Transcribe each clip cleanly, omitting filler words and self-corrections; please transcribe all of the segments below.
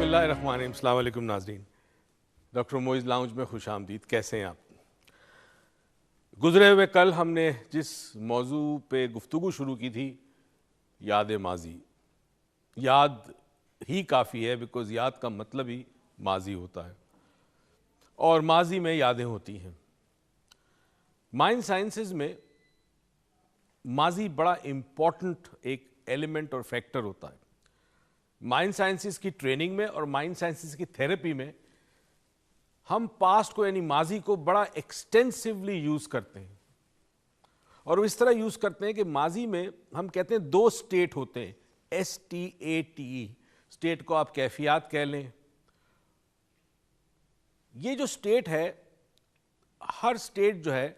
बिस्मिल्लाहिर्रहमानिर्रहीम। अस्सलाम वालेकुम नाज़रीन, डॉक्टर मोइज़ लाउंज में खुश आमदीद। कैसे हैं आप? गुज़रे हुए कल हमने जिस मौजू पे गुफ्तगू शुरू की थी, याद माजी। याद ही काफ़ी है, बिकॉज़ याद का मतलब ही माजी होता है और माजी में यादें होती हैं। माइंड साइंसेस में माजी बड़ा इम्पॉर्टेंट एक एलिमेंट और फैक्टर होता है। माइंड साइंसेस की ट्रेनिंग में और माइंड साइंसेस की थेरेपी में हम पास्ट को यानी माजी को बड़ा एक्सटेंसिवली यूज करते हैं और इस तरह यूज करते हैं कि माजी में हम कहते हैं दो स्टेट होते हैं, STATE। स्टेट को आप कैफियत कह लें। ये जो स्टेट है, हर स्टेट जो है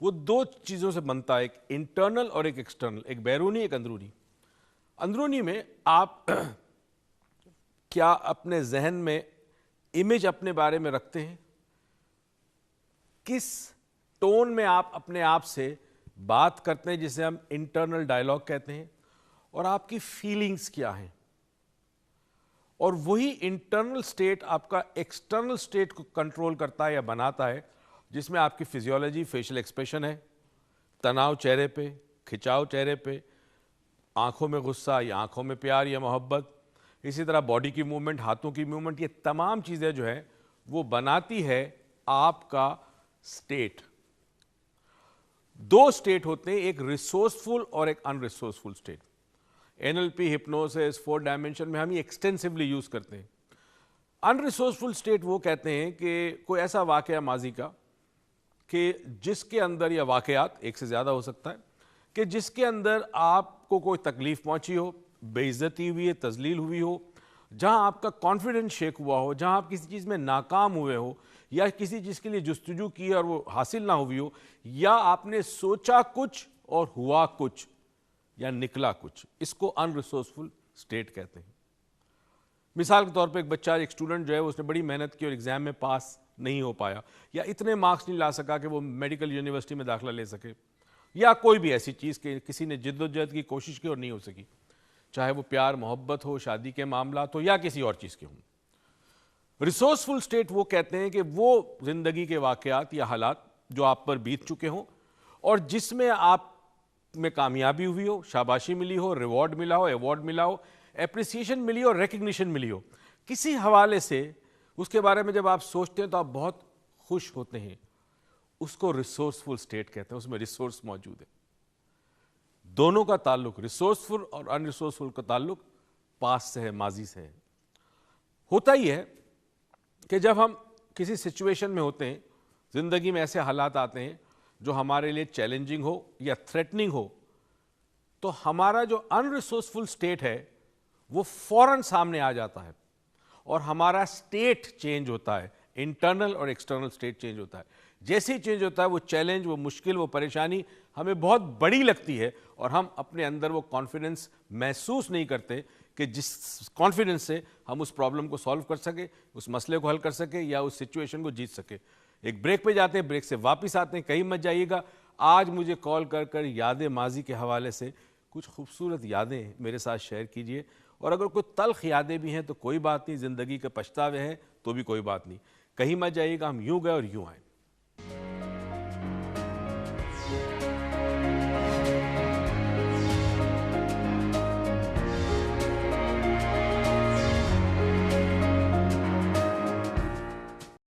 वो दो चीजों से बनता है, एक इंटरनल और एक एक्सटर्नल, एक बैरूनी एक अंदरूनी। अंदरूनी में आप क्या अपने जहन में इमेज अपने बारे में रखते हैं? किस टोन में आप अपने आप से बात करते हैं, जिसे हम इंटरनल डायलॉग कहते हैं? और आपकी फीलिंग्स क्या हैं? और वही इंटरनल स्टेट आपका एक्सटर्नल स्टेट को कंट्रोल करता है या बनाता है, जिसमें आपकी फिजियोलॉजी, फेशियल एक्सप्रेशन है, तनाव चेहरे पे, खिंचाव चेहरे पे, आंखों में गुस्सा या आंखों में प्यार या मोहब्बत, इसी तरह बॉडी की मूवमेंट, हाथों की मूवमेंट, ये तमाम चीज़ें जो है वो बनाती है आपका स्टेट। दो स्टेट होते हैं, एक रिसोर्सफुल और एक unresourceful state. NLP, hypnosis, 4 dimension में हम ये एक्सटेंसिवली यूज करते हैं। अनरिसोर्सफुल स्टेट वो कहते हैं कि कोई ऐसा वाकया माजी का कि जिसके अंदर, या वाकयात एक से ज्यादा हो सकता है, कि जिसके अंदर आपको कोई तकलीफ पहुंची हो, बेइज्जती हुई है, तजलील हुई हो, जहां आपका कॉन्फिडेंस शेक हुआ हो, जहां आप किसी चीज में नाकाम हुए हो या किसी चीज के लिए जुस्तजू की और वो हासिल ना हुई हो, या आपने सोचा कुछ और हुआ कुछ या निकला कुछ, इसको अनरिसोर्सफुल स्टेट कहते हैं। मिसाल के तौर पे एक बच्चा, एक स्टूडेंट जो है, उसने बड़ी मेहनत की और एग्जाम में पास नहीं हो पाया, या इतने मार्क्स नहीं ला सका कि वो मेडिकल यूनिवर्सिटी में दाखिला ले सके, या कोई भी ऐसी चीज कि किसी ने जिद्दोजहद की कोशिश की और नहीं हो सकी, चाहे वो प्यार मोहब्बत हो, शादी के मामला हो, या किसी और चीज के हों। रिसोर्सफुल स्टेट वो कहते हैं कि वो जिंदगी के वाकयात या हालात जो आप पर बीत चुके हों और जिसमें आप में कामयाबी हुई हो, शाबाशी मिली हो, रिवॉर्ड मिला हो, अवार्ड मिला हो, एप्रिसिएशन मिली हो, रिकग्निशन मिली हो, किसी हवाले से उसके बारे में जब आप सोचते हैं तो आप बहुत खुश होते हैं, उसको रिसोर्सफुल स्टेट कहते हैं। उसमें रिसोर्स मौजूद है। दोनों का ताल्लुक, रिसोर्सफुल और अनरिसोर्सफुल का ताल्लुक पास्ट से है, माजी से है। होता ही है कि जब हम किसी सिचुएशन में होते हैं, जिंदगी में ऐसे हालात आते हैं जो हमारे लिए चैलेंजिंग हो या थ्रेटनिंग हो, तो हमारा जो अनरिसोर्सफुल स्टेट है वो फौरन सामने आ जाता है और हमारा स्टेट चेंज होता है। इंटरनल और एक्सटर्नल स्टेट चेंज होता है। जैसे ही चेंज होता है, वो चैलेंज, वो मुश्किल, वो परेशानी हमें बहुत बड़ी लगती है और हम अपने अंदर वो कॉन्फिडेंस महसूस नहीं करते कि जिस कॉन्फिडेंस से हम उस प्रॉब्लम को सॉल्व कर सके, उस मसले को हल कर सके या उस सिचुएशन को जीत सके। एक ब्रेक पे जाते हैं, ब्रेक से वापस आते हैं। कहीं मत जाइएगा। आज मुझे कॉल कर कर यादें माजी के हवाले से कुछ खूबसूरत यादें मेरे साथ शेयर कीजिए, और अगर कोई तल्ख यादें भी हैं तो कोई बात नहीं, ज़िंदगी के पछतावे हैं तो भी कोई बात नहीं। कहीं मत जाइएगा, हम यूं गए और यूं आए।